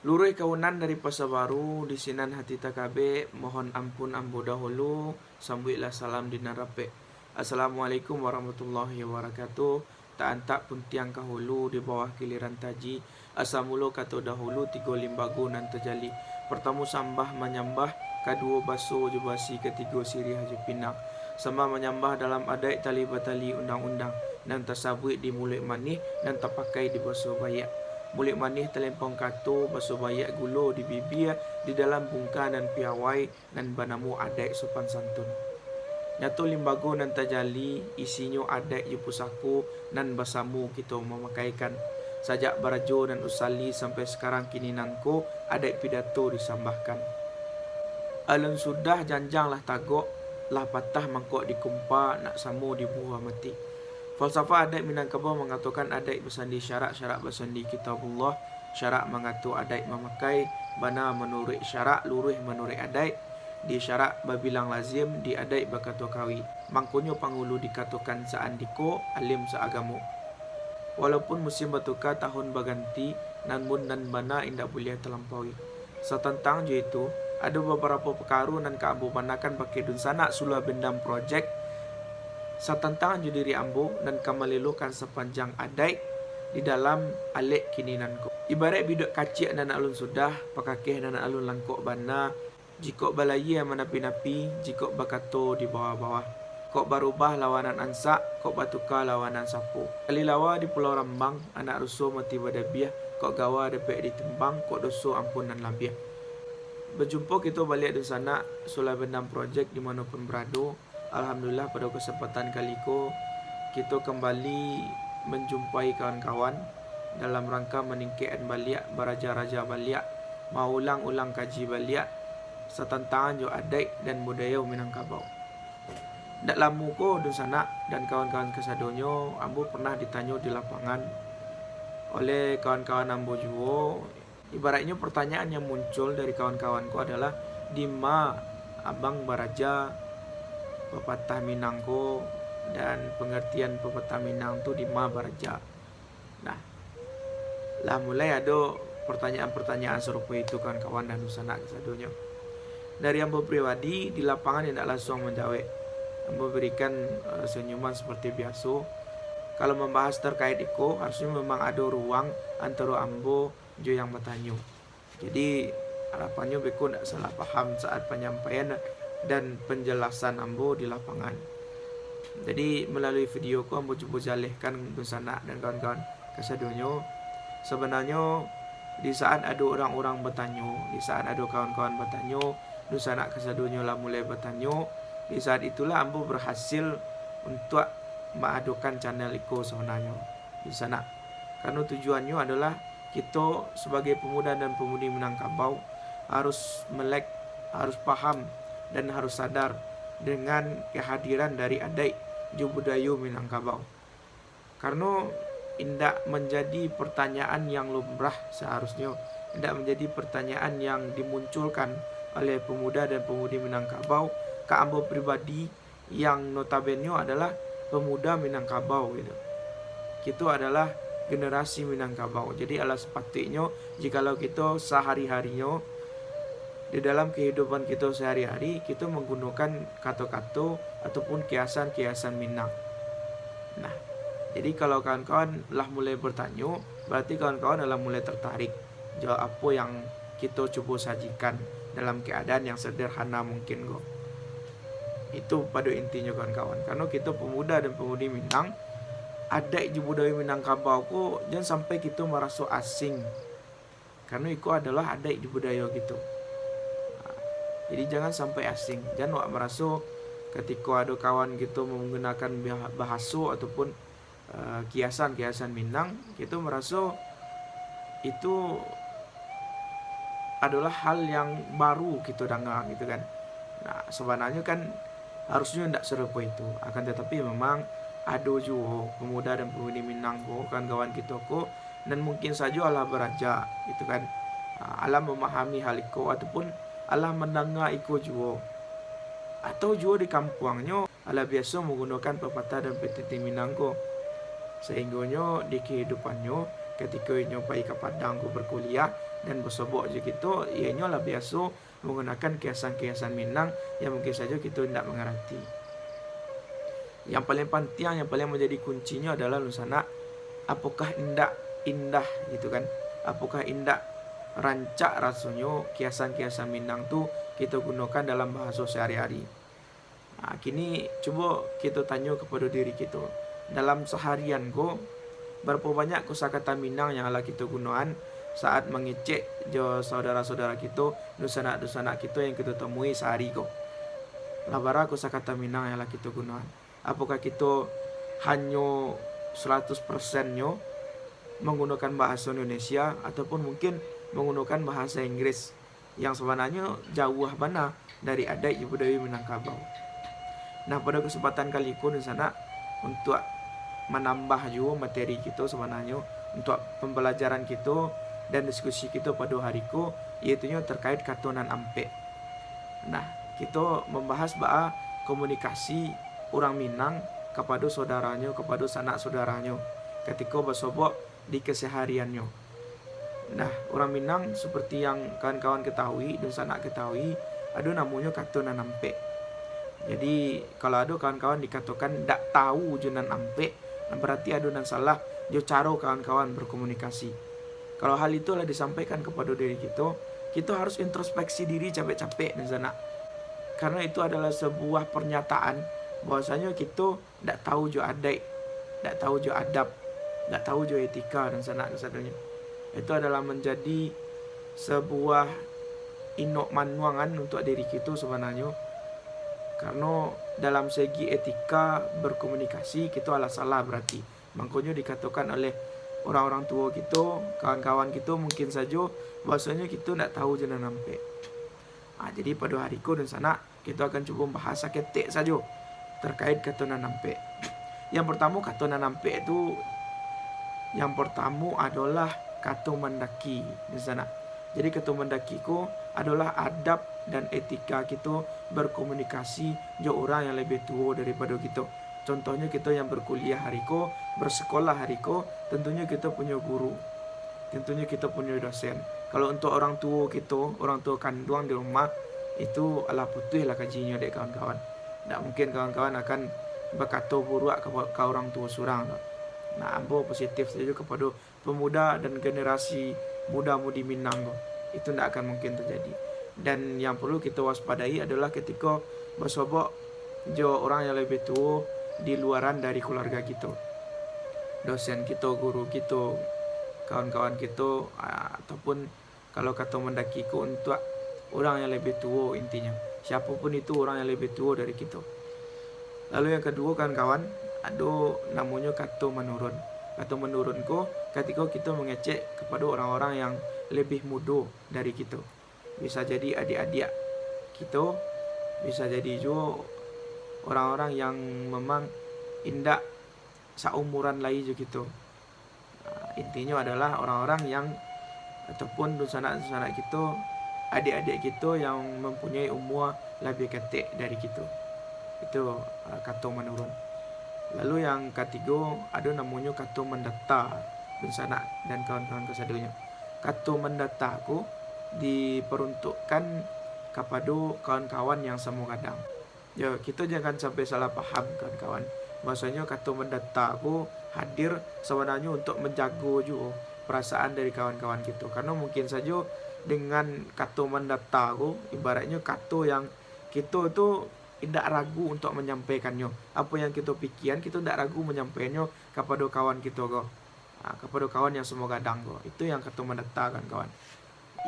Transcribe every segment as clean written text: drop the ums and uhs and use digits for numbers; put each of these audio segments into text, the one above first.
Luruy kaunan dari Pasar Baru, di sinan hati takabe, mohon ampun ambo dahulu, sambuilah salam dinarape. Assalamualaikum warahmatullahi wabarakatuh. Tak antak pun tiang kahulu di bawah kiliran taji, asa mulo kato dahulu tiga limbago nan terjali. Pertama sambah menyambah, kedua baso jubasi, ketiga siri haji pinang. Sama menyambah dalam adai tali batali undang-undang, nan tersabuit di mulut manih, nan terpakai di baso bayak. Mulik manih telempong kato, baso bayak gulo di bibir, di dalam bungka dan piawai, dan banamu adek sopan santun. Nyatu limbago nan tajali, isinyo adek yu pusaku, nan basamu kita memakaikan. Sajak barajo dan usali sampai sekarang kini nanko, adek pidato disambahkan. Alun sudah janjang lah tagok, lah patah mangkok dikumpa, nak samu di buah mati. Falsafah adat Minangkabau mengatakan adat bersandi syarak bersandi kitabullah, syarak mengatur adat memakai, bana menurut syarak, luruh menurut adat, di syarak babilang lazim, di adat berkata kawi. Mangkonyo pangulu dikatakan seandiko, alim seagamu. Walaupun musim bertukar, tahun berganti, namun nan bana indak boleh terlampaui. Setentang je itu, ada beberapa perkara nan keambu banakan pakai dun sanak sula bendam projek setentang je diri ambo dan kamalelokan sepanjang adai di dalam alek kininanku. Ibarat biduk kacik dan alun sudah, pakakeh dan alun langkok bana, jikok balaya menapi-napi, jikok bakato di bawah-bawah. Kok barubah lawanan ansak, kok batuka lawanan sapu. Kali lawa di Pulau Rambang, anak rusuh mati badabiah, kok gawa depek ditembang, kok doso ampun dan labiah. Berjumpa kita balik di sana, Sulai Bendam Project dimanapun berada. Alhamdulillah pada kesempatan kali ko kita kembali menjumpai kawan-kawan dalam rangka meningkatkan baliak baraja-raja baliak, mau ulang-ulang kaji baliak setentangan jo adat dan budaya Minangkabau. Dak lama ko di sana dan kawan-kawan kesadonyo, ambo pernah ditanya di lapangan oleh kawan-kawan ambo juo. Ibaratnya pertanyaan yang muncul dari kawan-kawanku adalah di ma abang baraja pepatah Minangko dan pengertian pepatah Minang tu di ma baraja. Nah, lah mulai ada pertanyaan-pertanyaan serupa itu kawan-kawan dan usana kesadunya. Dari ambo pribadi di lapangan tidak langsung menjawab. Ambo berikan senyuman seperti biasa. Kalau membahas terkait itu harusnya memang ada ruang antara ambo jo yang bertanya. Jadi harapannya beko tidak salah paham saat penyampaian dan penjelasan ambo di lapangan. Jadi melalui video ku ambo cuba jalihkan dusana dan kawan-kawan kesadonyo. Sebenarnya di saat ada orang-orang bertanya, di saat ada kawan-kawan bertanya, dusana kesadonyo lah mulai bertanya. Di saat itulah ambo berhasil untuk mengadukan channel Iko sebenarnya di sana. Karena tujuannya adalah kita sebagai pemuda dan pemudi Minangkabau harus melek, harus paham dan harus sadar dengan kehadiran dari adat budaya Minangkabau. Karena indak menjadi pertanyaan yang lumrah seharusnya, indak menjadi pertanyaan yang dimunculkan oleh pemuda dan pemudi Minangkabau ke ambo pribadi yang notabene adalah pemuda Minangkabau gitu. Kita adalah generasi Minangkabau. Jadi ala sepatutnya jikalau kita sehari-harinya di dalam kehidupan kita sehari-hari kita menggunakan kata-kata ataupun kiasan-kiasan Minang. Nah, jadi kalau kawan-kawan lah mulai bertanya, berarti kawan-kawan adalah mulai tertarik jawab apa yang kita coba sajikan dalam keadaan yang sederhana mungkin kok. Itu pada intinya kawan-kawan. Karena kita pemuda dan pemudi Minang, adat budaya Minangkabau ko jangan sampai kita merasa asing. Karena itu adalah adat budaya gitu. Jadi jangan sampai asing. Jangan wak merasa ketika ada kawan kita menggunakan bahasa ataupun kiasan-kiasan Minang, kita merasa itu adalah hal yang baru kita dengar gitu kan. Nah, sebenarnya kan harusnya tidak serupa itu. Akan tetapi memang ada juga pemuda dan pemudi Minang ko, kawan-kawan kita ko, dan mungkin saja Allah beraja gitu kan. Allah memahami hal itu ataupun Allah mendengar iko juga. Atau juga di kampungnya Allah biasa menggunakan pepatah dan petiti Minangko. Sehingganya di kehidupannya ketika nyobai ke Padang berkuliah, dan bersobok je kita, ianya lah biasa menggunakan kiasan-kiasan Minang yang mungkin saja kita tidak mengerti. Yang paling penting, yang paling menjadi kuncinya adalah lusana, apakah indah gitu kan? Apakah indah rancak rasanya kiasan-kiasan Minang tu kita gunakan dalam bahasa sehari-hari. Nah, kini coba kita tanya kepada diri kita, dalam seharian ko berapa banyak kosakata Minang yang ala kita gunakan saat mengecek jo saudara-saudara kita, dusana-dusana kita yang kita temui sehari ko. Labara kosakata Minang yang ala kita gunakan. Apakah kita hanya 100%-nya menggunakan bahasa Indonesia ataupun mungkin menggunakan bahasa Inggris yang sebenarnya jauh mana dari adat budaya Minangkabau. Nah, pada kesempatan kali ini di sana untuk menambah juga materi kita sebenarnya untuk pembelajaran kita dan diskusi kita pada hari ini, yaitu terkait katonan ampe. Nah, kita membahas bahwa komunikasi orang Minang kepada saudaranya, kepada sanak saudaranya ketika bersobok di kesehariannya. Nah, orang Minang seperti yang kawan-kawan ketahui dan sanak ketahui, ada namanya katonan ampe. Jadi kalau ada kawan-kawan dikatakan tak tahu jenan ampe, berarti ada dan salah dia cara kawan-kawan berkomunikasi. Kalau hal itulah disampaikan kepada diri kita harus introspeksi diri capek-capek dan sana. Karena itu adalah sebuah pernyataan bahwasanya kita tak tahu jo adat, tak tahu jo adab, tak tahu jo etika dan sana kesadanya. Itu adalah menjadi sebuah inok manuangan untuk diri kita sebenarnya. Karena dalam segi etika berkomunikasi kita adalah salah berarti. Makanya dikatakan oleh orang-orang tua kita, kawan-kawan kita mungkin saja bahasanya kita tak tahu jenan ampe. Jadi pada hari ini dan sana kita akan coba bahasa ketek saja terkait katonan ampe. Yang pertama katonan ampe itu yang pertama adalah kato mendaki di sana. Jadi kato mendaki ko adalah adab dan etika kita berkomunikasi jo orang yang lebih tua daripada kita. Contohnya kita yang berkuliah hari ko, bersekolah hari ko, tentunya kita punya guru, tentunya kita punya dosen. Kalau untuk orang tua kita, orang tua kandung di rumah, itu ala putih lah kajinya dek kawan-kawan. Tak mungkin kawan-kawan akan berkata buruk ke orang tua surang. Nah, ambo positif saja kepada pemuda dan generasi muda-mudi Minang. Itu tidak akan mungkin terjadi. Dan yang perlu kita waspadai adalah ketika bersobok jo orang yang lebih tua di luaran dari keluarga kita, dosen kita, guru kita, kawan-kawan kita, ataupun kalau kata mendaki ku untuk orang yang lebih tua, intinya siapapun itu orang yang lebih tua dari kita. Lalu yang kedua kawan-kawan, ada namanya kata menurun. Kata menurun ku ketika kita mengecek kepada orang-orang yang lebih muda dari kita. Bisa jadi adik-adik kita, bisa jadi juga orang-orang yang memang indak seumuran lagi juga kita. Intinya adalah orang-orang yang ataupun sanak-sanak kita, adik-adik kita yang mempunyai umur lebih ketek dari kita. Itu kata menurun. Lalu yang ketiga ada namanya kata mendata sanak dan kawan-kawan kesadanya. Kata mendata aku diperuntukkan kepada kawan-kawan yang semu kadang. Ya, kita jangan sampai salah paham kawan-kawan. Maksudnya kata mendata aku hadir sebenarnya untuk menjaga juga perasaan dari kawan-kawan kita. Karena mungkin saja dengan kata mendata aku ibaratnya kata yang kita tu tidak ragu untuk menyampaikannya. Apa yang kita pikirkan kita tidak ragu menyampaikannya kepada kawan kita ko. Kepada kawan yang semua kadang ko. Itu yang kata mendata kan kawan.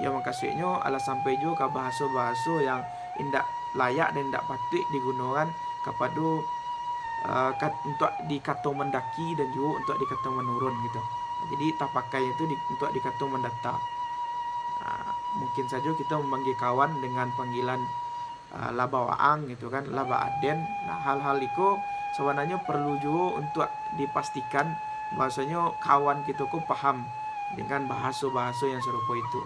Ya makasihnya ala sampai juga ke bahasa-bahasa yang tidak layak dan tidak patut digunakan kepada untuk dikata mendaki dan juga untuk dikata menurun gitu. Jadi tak pakai itu untuk dikata mendata. Mungkin saja kita memanggil kawan dengan panggilan laba waang gitu kan, laba aden. Nah, hal-hal itu sebenarnya perlu juga untuk dipastikan bahwasanya kawan kita kok paham dengan bahasa-bahasa yang serupa itu.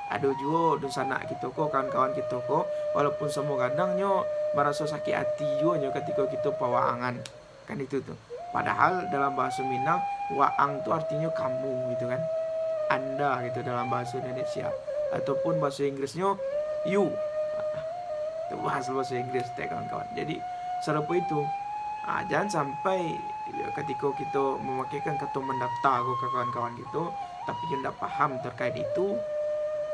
Ada juga di sana kita kok kawan-kawan kita kok walaupun semua kadangnya merasa sakit hati juga ketika kita pawaangan kan itu tuh. Padahal dalam bahasa Minang waang itu artinya kamu gitu kan. Anda gitu dalam bahasa Indonesia, ataupun bahasa Inggrisnya you. Itu bahasa Inggris teh kawan-kawan. Jadi serupa itu. Jangan sampai ketika kita memakaikan kata mendaftar ke kawan-kawan gitu, tapi dia tidak paham terkait itu,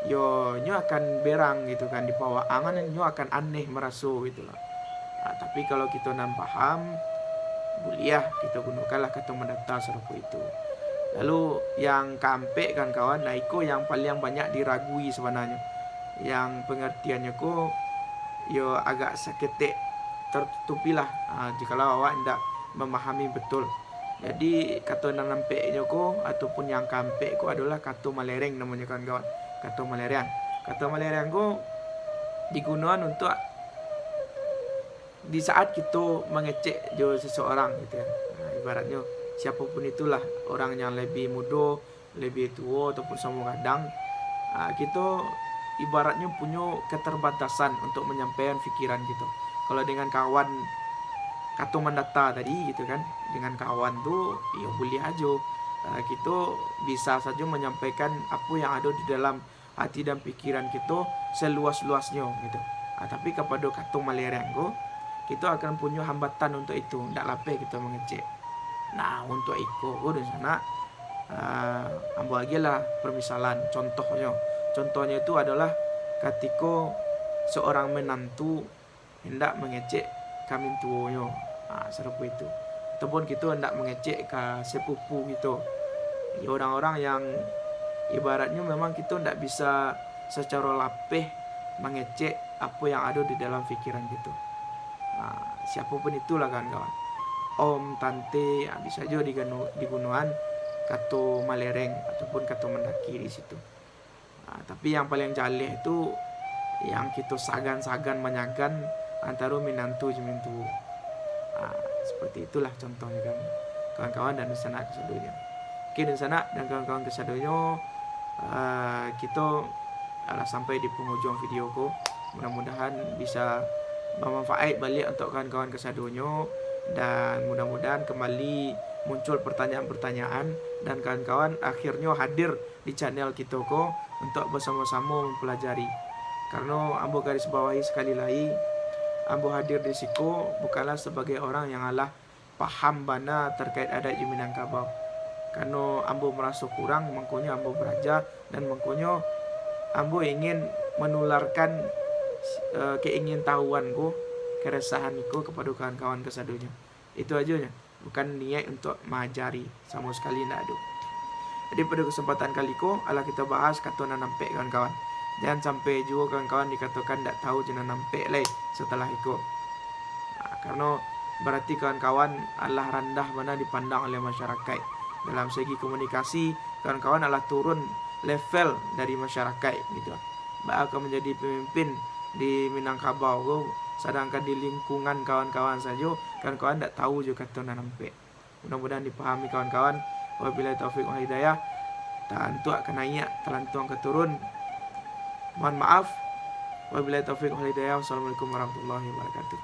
nyo akan berang gitu kan di bawah angan, nyo akan aneh merasa gitu lah. Tapi kalau kita nan paham, kuliah kita gunakanlah kata mendaftar serupa itu. Lalu yang kampe kan kawan, nah itu yang paling banyak diragui sebenarnya. Yang pengertiannya ko yo agak sakit tertutupilah jikalau awak tidak memahami betul. Jadi kata nampeknya ko ataupun yang kampe ko adalah kata malereng namanya kawan-kawan. Kata malereng. Kata malereng ko digunakan untuk di saat kita mengecek jo seseorang gitu ya. Ibaratnya siapapun itulah, orang yang lebih muda, lebih tua ataupun sama kadang, kita ibaratnya punya keterbatasan untuk menyampaikan pikiran gitu. Kalau dengan kawan kata mendata tadi gitu kan, dengan kawan tuh ya boleh aja kita bisa saja menyampaikan apa yang ada di dalam hati dan pikiran kita seluas-luasnya gitu. Tapi kepada kata malereng kita akan punya hambatan untuk itu, tidak lapeh kita mengecek. Nah untuk itu di sana ambil lagi lah permisalan. Contohnya itu adalah ketika seorang menantu hendak mengecek kami tuanya, serupa itu. Ataupun kita hendak mengecek ke sepupu gitu. Ya, orang-orang yang ibaratnya memang kita tidak bisa secara lapeh mengecek apa yang ada di dalam pikiran gitu. Siapapun itulah kawan-kawan, om, tante, bisa aja digunakan kata malereng ataupun kata mendaki di situ. Tapi yang paling jaleh itu yang kita sagan-sagan menyagan antara minantu jemintu. Seperti itulah contohnya kan kawan-kawan dan sana kesadonya. Oke, dan sana dan kawan-kawan kesadonya, kita sampai di penghujung video ko. Mudah-mudahan bisa bermanfaat balik untuk kawan-kawan kesadonya, dan mudah-mudahan kembali muncul pertanyaan-pertanyaan dan kawan-kawan akhirnya hadir di channel kita ko untuk bersama-sama mempelajari. Karena ambo garis bawahi sekali lagi, ambo hadir di siko bukanlah sebagai orang yang alah paham bana terkait adat di Minangkabau. Karena ambo merasa kurang, makanya ambo belajar, dan makanya ambo ingin menularkan keingintahuanku, keresahanku kepada kawan-kawan kesadunya. Itu aja ya, bukan niat untuk mengajari, sama sekali tidak ada. Jadi pada kesempatan kali ko ala kita bahas kata nampek kawan-kawan. Jangan sampai juga kawan-kawan dikatakan tidak tahu jangan nampek leh setelah itu. Karena berarti kawan-kawan Allah rendah mana dipandang oleh masyarakat. Dalam segi komunikasi, kawan-kawan adalah turun level dari masyarakat gitu. Bakal menjadi pemimpin di Minangkabau, sedangkan di lingkungan kawan-kawan saja kawan-kawan tidak tahu juga kata nampek. Mudah-mudahan dipahami kawan-kawan. Wabillahi taufiq wal hidayah. Tantu akan naik, telantuang keturun. Mohon maaf. Wabillahi taufiq wal hidayah. Wassalamualaikum warahmatullahi wabarakatuh.